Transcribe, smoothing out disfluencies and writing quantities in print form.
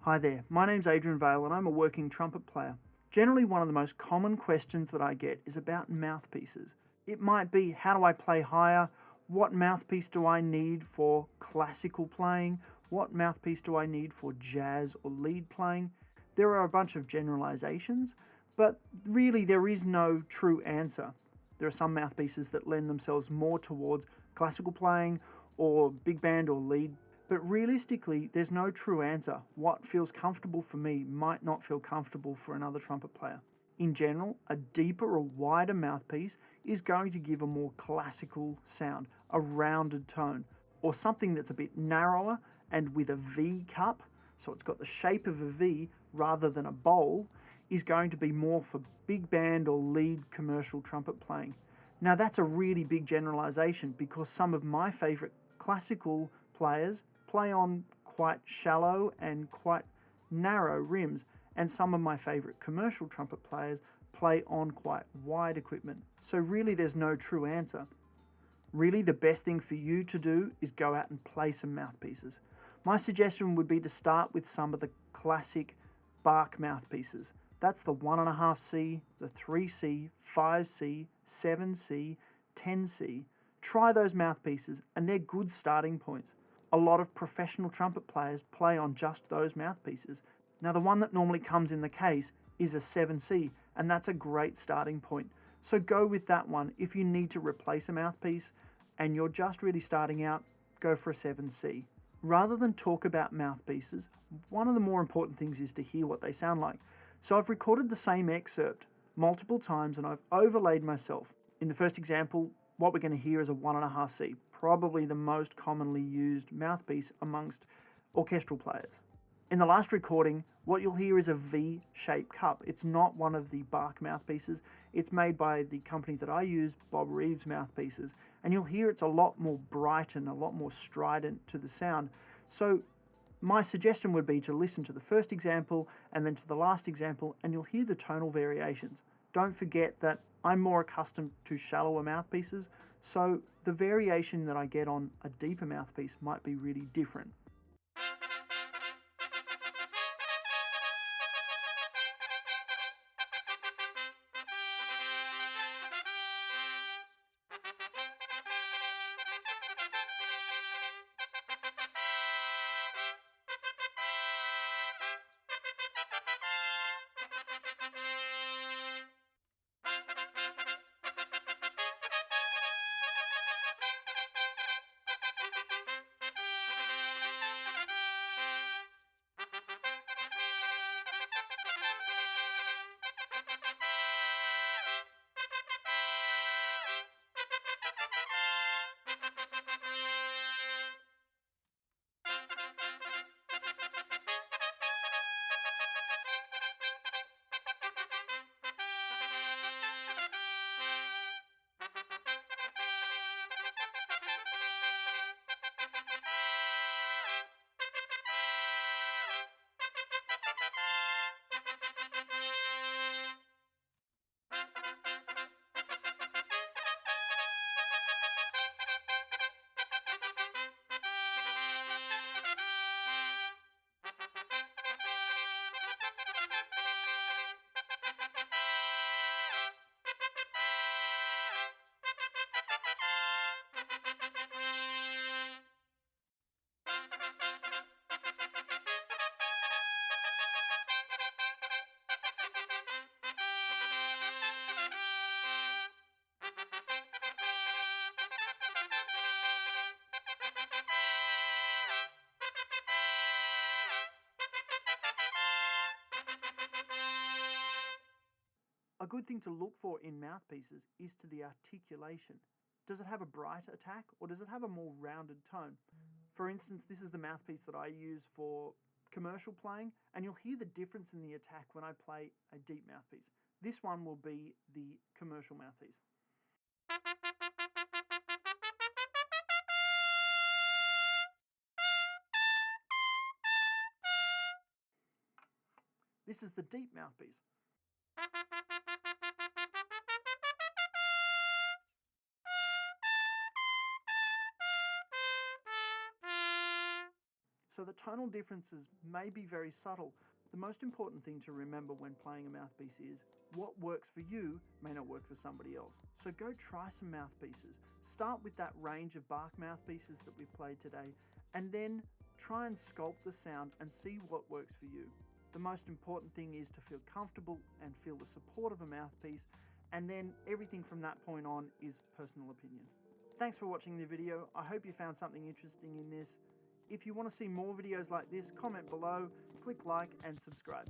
Hi there, my name's Adrian Vale and I'm a working trumpet player. Generally, one of the most common questions that I get is about mouthpieces. It might be, how do I play higher? What mouthpiece do I need for classical playing? What mouthpiece do I need for jazz or lead playing? There are a bunch of generalizations, but really there is no true answer. There are some mouthpieces that lend themselves more towards classical playing or big band or lead. But realistically, there's no true answer. What feels comfortable for me might not feel comfortable for another trumpet player. In general, a deeper or wider mouthpiece is going to give a more classical sound, a rounded tone, or something that's a bit narrower and with a V cup, so it's got the shape of a V rather than a bowl, is going to be more for big band or lead commercial trumpet playing. Now that's a really big generalization because some of my favorite classical players play on quite shallow and quite narrow rims, and some of my favorite commercial trumpet players play on quite wide equipment. So really there's no true answer. Really the best thing for you to do is go out and play some mouthpieces. My suggestion would be to start with some of the classic Bach mouthpieces. That's the 1.5C, the 3C, 5C, 7C, 10C. Try those mouthpieces and they're good starting points. A lot of professional trumpet players play on just those mouthpieces. Now the one that normally comes in the case is a 7C, and that's a great starting point. So go with that one. If you need to replace a mouthpiece and you're just really starting out, go for a 7C. Rather than talk about mouthpieces, one of the more important things is to hear what they sound like. So I've recorded the same excerpt multiple times and I've overlaid myself. In the first example, what we're going to hear is a 1.5C, probably the most commonly used mouthpiece amongst orchestral players. In the last recording, what you'll hear is a V-shaped cup. It's not one of the Bach mouthpieces. It's made by the company that I use, Bob Reeves Mouthpieces, and you'll hear it's a lot more bright and a lot more strident to the sound. So my suggestion would be to listen to the first example and then to the last example, and you'll hear the tonal variations. Don't forget that I'm more accustomed to shallower mouthpieces, so the variation that I get on a deeper mouthpiece might be really different. A good thing to look for in mouthpieces is to the articulation. Does it have a bright attack or does it have a more rounded tone? For instance, this is the mouthpiece that I use for commercial playing, and you'll hear the difference in the attack when I play a deep mouthpiece. This one will be the commercial mouthpiece. This is the deep mouthpiece. so the tonal differences may be very subtle. The most important thing to remember when playing a mouthpiece is what works for you may not work for somebody else. So go try some mouthpieces. Start with that range of Bach mouthpieces that we played today, and then try and sculpt the sound and see what works for you. The most important thing is to feel comfortable and feel the support of a mouthpiece, and then everything from that point on is personal opinion. Thanks for watching the video. I hope you found something interesting in this. If you want to see more videos like this, comment below, click like and subscribe.